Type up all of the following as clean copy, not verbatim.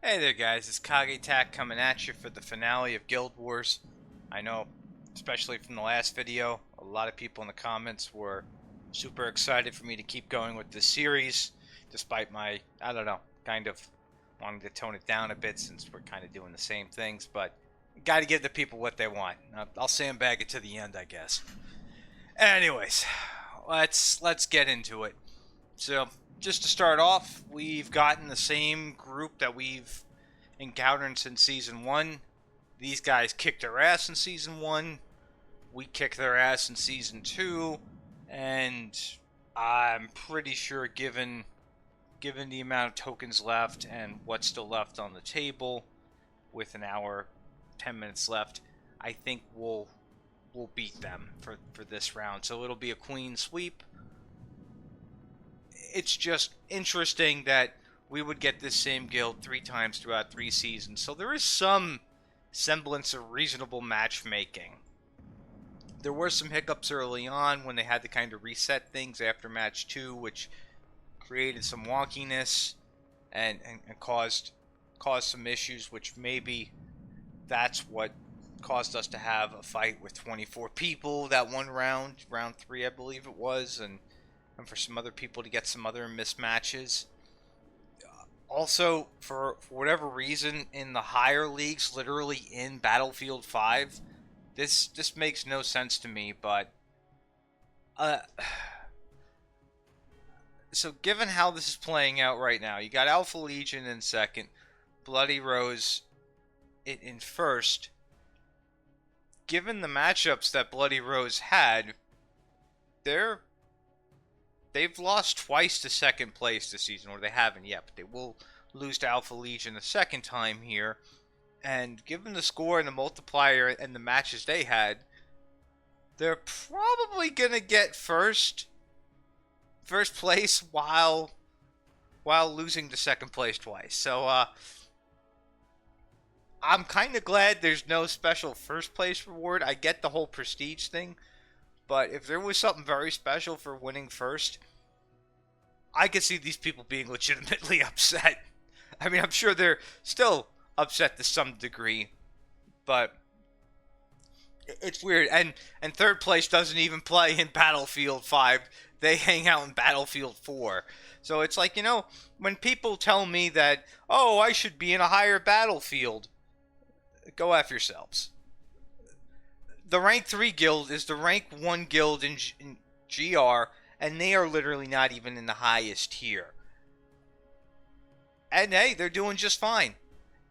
Hey there guys, it's Kage coming at you for the finale of Guild Wars. I know, especially from the last video, a lot of people in the comments were super excited for me to keep going with this series, despite my, I don't know, kind of wanting to tone it down a bit since we're kind of doing the same things, but got to give the people what they want. I'll sandbag it to the end, I guess. Anyways, let's get into it. So, just to start off, we've gotten the same group that we've encountered since Season 1. These guys kicked their ass in Season 1. We kicked their ass in Season 2. And I'm pretty sure given the amount of tokens left and what's still left on the table, with an hour, 10 minutes left, I think we'll beat them for this round. So it'll be a clean sweep. It's just interesting that we would get this same guild 3 times throughout 3 seasons. So there is some semblance of reasonable matchmaking. There were some hiccups early on when they had to kind of reset things after match 2, which created some wonkiness and caused some issues, which maybe that's what caused us to have a fight with 24 people that one round 3 I believe it was, and for some other people to get some other mismatches. Also, for whatever reason, in the higher leagues, literally in Battlefield 5, this makes no sense to me, but so given how this is playing out right now, you got Alpha Legion in second, Bloody Rose in first. Given the matchups that Bloody Rose had, they've lost twice to second place this season, or they haven't yet, but they will lose to Alpha Legion a second time here. And given the score and the multiplier and the matches they had, they're probably gonna get first place while losing to second place twice. So I'm kind of glad there's no special first place reward. I get the whole prestige thing, but if there was something very special for winning first, I could see these people being legitimately upset. I mean, I'm sure they're still upset to some degree, but it's weird. And third place doesn't even play in Battlefield 5. They hang out in Battlefield 4. So it's like, when people tell me that, oh, I should be in a higher battlefield, go F yourselves. The rank 3 guild is the rank 1 guild in GR, and they are literally not even in the highest tier. And hey, they're doing just fine.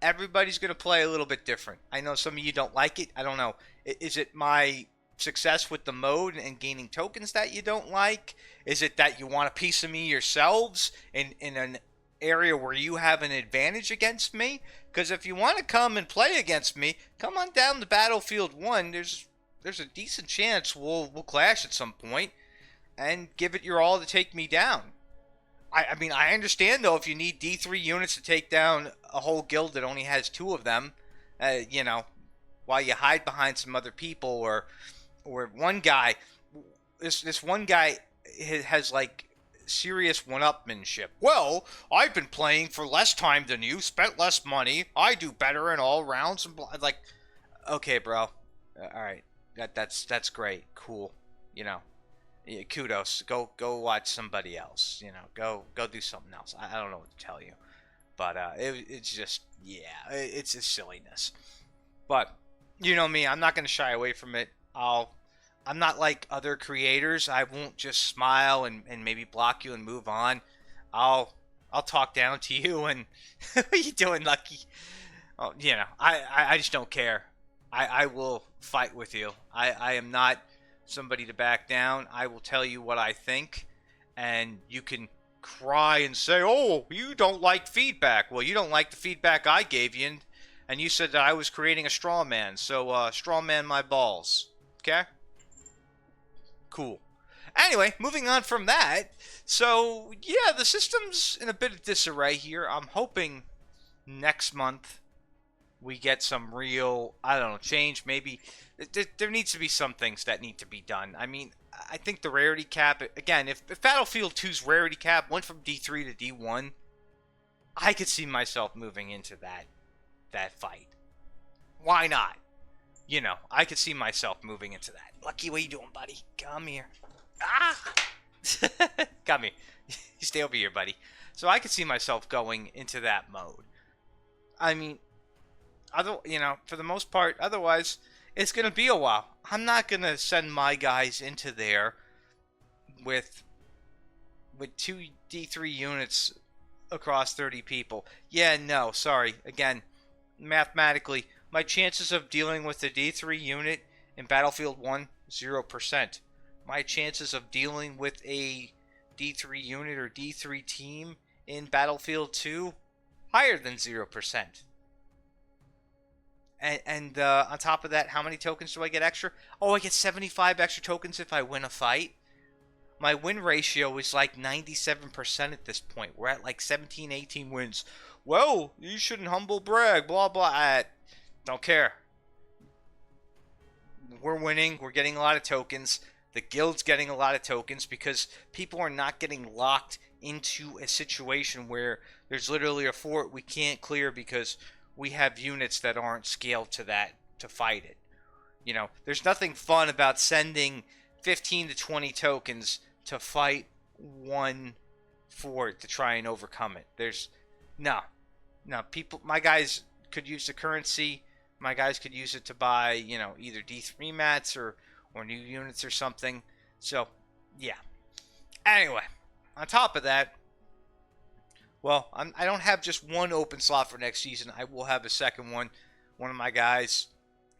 Everybody's going to play a little bit different. I know some of you don't like it. I don't know. Is it my success with the mode and gaining tokens that you don't like? Is it that you want a piece of me yourselves in an area where you have an advantage against me? Because if you want to come and play against me, come on down to Battlefield 1. There's a decent chance we'll clash at some point and give it your all to take me down. I mean, I understand, though, if you need D3 units to take down a whole guild that only has 2 of them, while you hide behind some other people, or one guy, this one guy has, like, serious one-upmanship. Well, I've been playing for less time than you, spent less money, I do better in all rounds, and like, okay, bro, alright, that's great, cool, kudos. Go watch somebody else. Go do something else. I don't know what to tell you, but it's just, yeah, it's a silliness. But you know me, I'm not gonna shy away from it. I'm not like other creators. I won't just smile and maybe block you and move on. I'll talk down to you and what are you doing, Lucky? Oh, I just don't care. I will fight with you. I am not somebody to back down. I will tell you what I think, and you can cry and say, oh, you don't like feedback. Well, you don't like the feedback I gave you, and you said that I was creating a straw man, so straw man my balls. Okay? Cool. Anyway, moving on from that, so yeah, the system's in a bit of disarray here. I'm hoping next month we get some real, I don't know, change. Maybe there needs to be some things that need to be done. I mean, I think the rarity cap, again, if Battlefield 2's rarity cap went from D3 to D1, I could see myself moving into that fight. Why not? I could see myself moving into that. Lucky, what you doing, buddy? Come here. Ah! Come here. You stay over here, buddy. So I could see myself going into that mode. I mean, for the most part, otherwise, it's going to be a while. I'm not going to send my guys into there with 2 D3 units across 30 people. Yeah, no, sorry. Again, mathematically, my chances of dealing with the D3 unit in Battlefield 1, 0%. My chances of dealing with a D3 unit or D3 team in Battlefield 2, higher than 0%. And on top of that, how many tokens do I get extra? Oh, I get 75 extra tokens if I win a fight. My win ratio is like 97% at this point. We're at like 17, 18 wins. Well, you shouldn't humble brag, blah, blah. I don't care. We're winning. We're getting a lot of tokens. The guild's getting a lot of tokens because people are not getting locked into a situation where there's literally a fort we can't clear because we have units that aren't scaled to that to fight it. There's nothing fun about sending 15 to 20 tokens to fight one fort to try and overcome it. There's no people. My guys could use the currency. My guys could use it to buy, either D3 mats or new units or something. So, yeah. Anyway, on top of that, well, I don't have just one open slot for next season. I will have a second one. One of my guys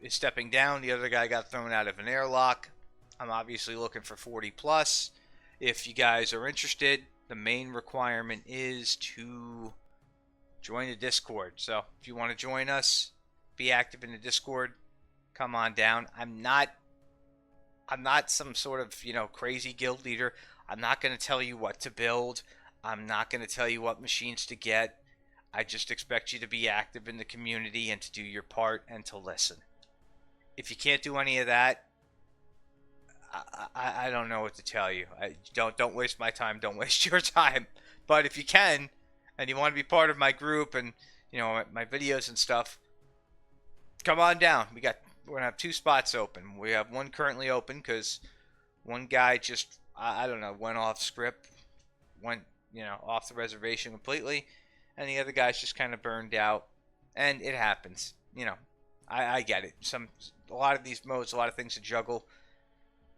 is stepping down. The other guy got thrown out of an airlock. I'm obviously looking for 40 plus. If you guys are interested, the main requirement is to join the Discord. So if you want to join us, be active in the Discord, come on down. I'm not some sort of, crazy guild leader. I'm not going to tell you what to build. I'm not going to tell you what machines to get. I just expect you to be active in the community and to do your part and to listen. If you can't do any of that, I don't know what to tell you. Don't waste my time. Don't waste your time. But if you can, and you want to be part of my group and my videos and stuff, come on down. We're gonna have 2 spots open. We have one currently open because one guy just went off script, went off the reservation completely, and the other guy's just kind of burned out, and it happens. I get it. A lot of these modes, a lot of things to juggle.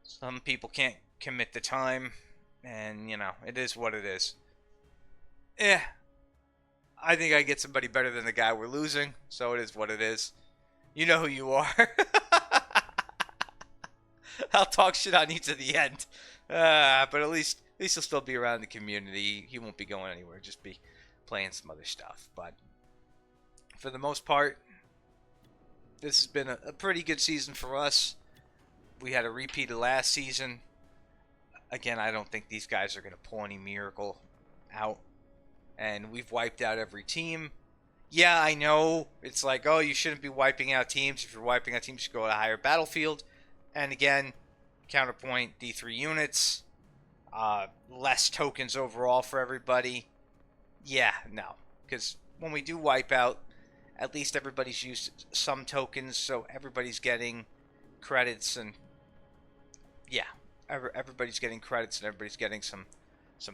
Some people can't commit the time, and it is what it is. I think I get somebody better than the guy we're losing, so it is what it is. You know who you are. I'll talk shit on you to the end, but at least he'll still be around the community. He won't be going anywhere. Just be playing some other stuff. But for the most part, this has been a pretty good season for us. We had a repeat of last season. Again, I don't think these guys are going to pull any miracle out. And we've wiped out every team. Yeah, I know. It's like, oh, you shouldn't be wiping out teams. If you're wiping out teams, you should go to a higher battlefield. And again, counterpoint, D3 units. Less tokens overall for everybody. Yeah, no. Because when we do wipe out, at least everybody's used some tokens, so everybody's getting credits and yeah, everybody's getting credits and everybody's getting some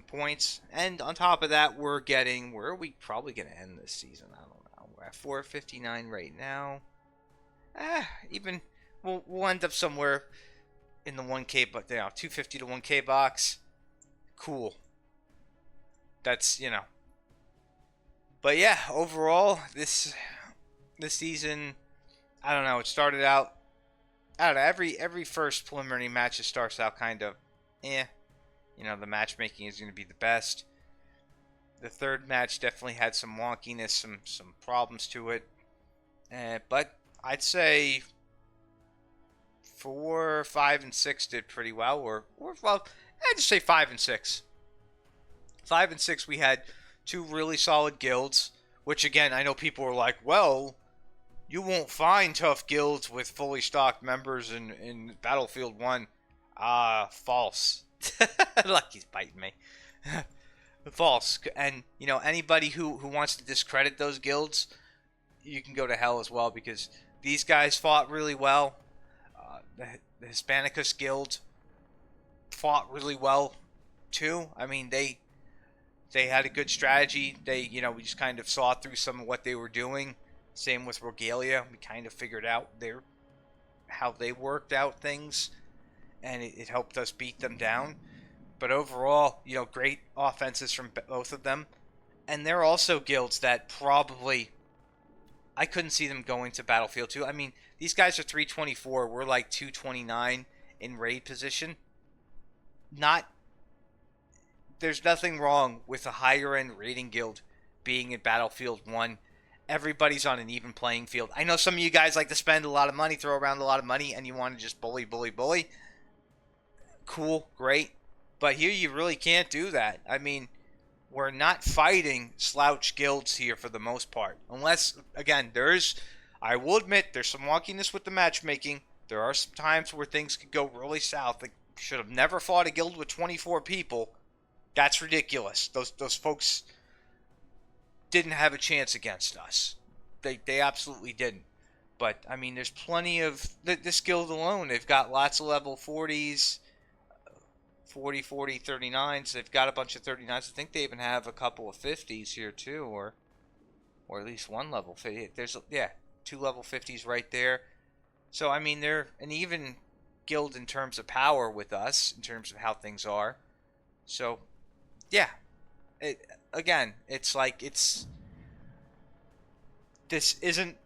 points. And on top of that, where are we probably going to end this season? I don't know. We're at 459 right now. We'll end up somewhere in the 1K, but 250 to 1K box. Cool. That's, But yeah, overall, this season, I don't know, it started out, I don't know, every first preliminary match it starts out kind of, the matchmaking is going to be the best. The third match definitely had some wonkiness, some problems to it. But I'd say 4, 5, and 6 did pretty well. Or well, I'd just say 5 and 6. 5 and 6, we had 2 really solid guilds. Which again, I know people were like, well, you won't find tough guilds with fully stocked members in Battlefield 1. False. Like he's biting me. false. And anybody who wants to discredit those guilds, you can go to hell as well, because these guys fought really well. The Hispanicus guild fought really well too. I mean, they had a good strategy. We just kind of saw through some of what they were doing. Same with Regalia. We kind of figured out how they worked out things, and it helped us beat them down. But overall, great offenses from both of them. And they're also guilds that probably I couldn't see them going to Battlefield 2. I mean, these guys are 324. We're like 229 in raid position. Not There's nothing wrong with a higher end raiding guild being in Battlefield 1. Everybody's on an even playing field. I know some of you guys like to spend a lot of money, throw around a lot of money, and you want to just bully, bully, bully. Cool, great. But here you really can't do that. I mean, we're not fighting slouch guilds here for the most part. Unless, again, I will admit, there's some wonkiness with the matchmaking. There are some times where things could go really south. They should have never fought a guild with 24 people. That's ridiculous. Those folks didn't have a chance against us. They absolutely didn't. But, I mean, there's plenty of... This guild alone, they've got lots of level 40s, 40, 40, 39s. They've got a bunch of 39s. I think they even have a couple of 50s here, too, or at least one level 50. There's, two level 50s right there. So, I mean, they're an even guild in terms of power with us, in terms of how things are. So, yeah. This isn't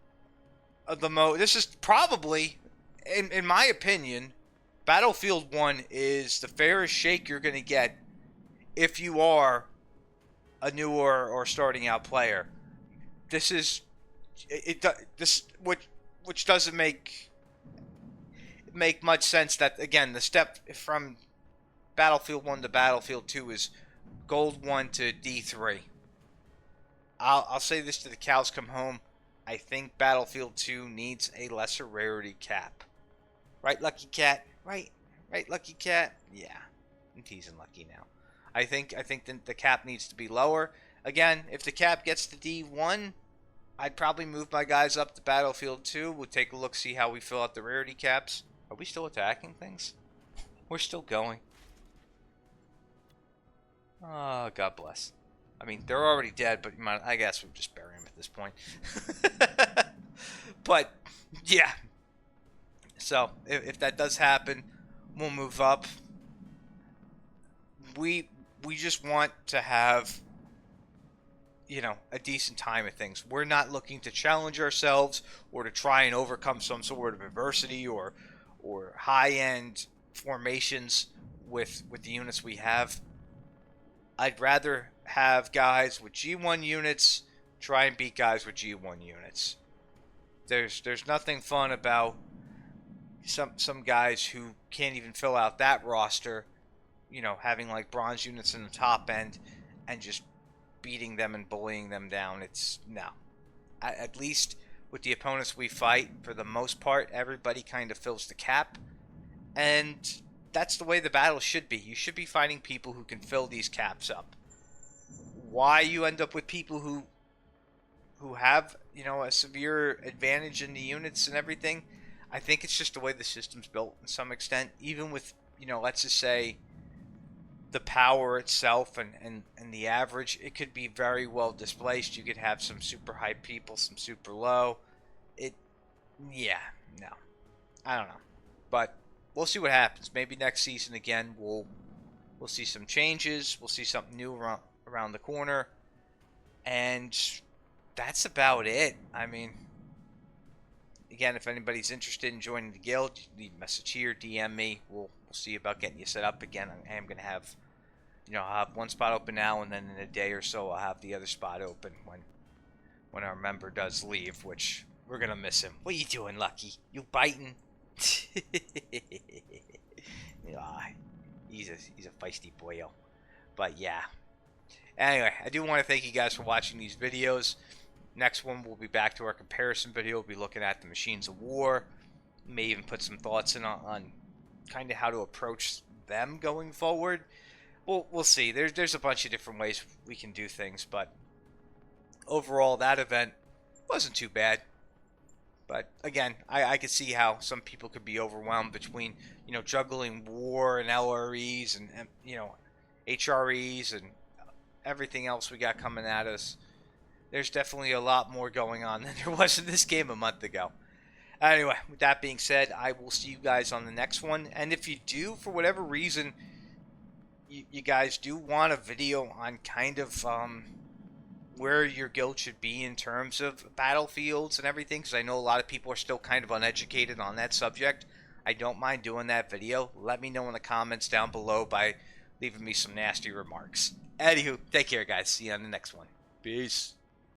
this is probably, in my opinion, Battlefield 1 is the fairest shake you're going to get if you are a newer or starting out player. This is which doesn't make much sense. That, again, the step from Battlefield 1 to Battlefield 2 is Gold 1 to D3. I'll say this to the cows come home. I think Battlefield 2 needs a lesser rarity cap. Right, Lucky Cat? Right, Lucky Cat? Yeah, I'm teasing Lucky now. I think the cap needs to be lower. Again, if the cap gets to D1, I'd probably move my guys up to Battlefield 2. We'll take a look, see how we fill out the rarity caps. Are we still attacking things? We're still going. Oh, God bless. I mean, they're already dead, but I guess we'll just bury them at this point. But, yeah. So, if that does happen, we'll move up. We just want to have, a decent time of things. We're not looking to challenge ourselves or to try and overcome some sort of adversity or high-end formations with the units we have. I'd rather have guys with G1 units try and beat guys with G1 units. There's nothing fun about some guys who can't even fill out that roster, having like bronze units in the top end and just beating them and bullying them down. It's no. At least with the opponents we fight, for the most part, everybody kind of fills the cap, and that's the way the battle should be. You should be fighting people who can fill these caps up. Why you end up with people who have, a severe advantage in the units and everything, I think it's just the way the system's built to some extent. Even with, let's just say the power itself and the average, it could be very well displaced. You could have some super high people, some super low. No. I don't know. But we'll see what happens. Maybe next season again we'll see some changes. We'll see something new around the corner, and that's about it. I mean, again, if anybody's interested in joining the guild, leave a message here, DM me. We'll see about getting you set up again. I am gonna have, I'll have one spot open now, and then in a day or so I'll have the other spot open when our member does leave, which we're gonna miss him. What are you doing, Lucky? You biting? He's a feisty boyo. But yeah. Anyway, I do want to thank you guys for watching these videos. Next one, we'll be back to our comparison video. We'll be looking at the Machines of War. May even put some thoughts in on kind of how to approach them going forward. we'll see. There's a bunch of different ways we can do things, but overall, that event wasn't too bad. But again, I could see how some people could be overwhelmed between juggling war and LREs and HREs and everything else we got coming at us. There's definitely a lot more going on than there was in this game a month ago. Anyway, with that being said, I will see you guys on the next one. And if you do, for whatever reason, you guys do want a video on kind of where your guild should be in terms of battlefields and everything, because I know a lot of people are still kind of uneducated on that subject, I don't mind doing that video. Let me know in the comments down below by leaving me some nasty remarks. Anywho, take care, guys. See you on the next one. Peace.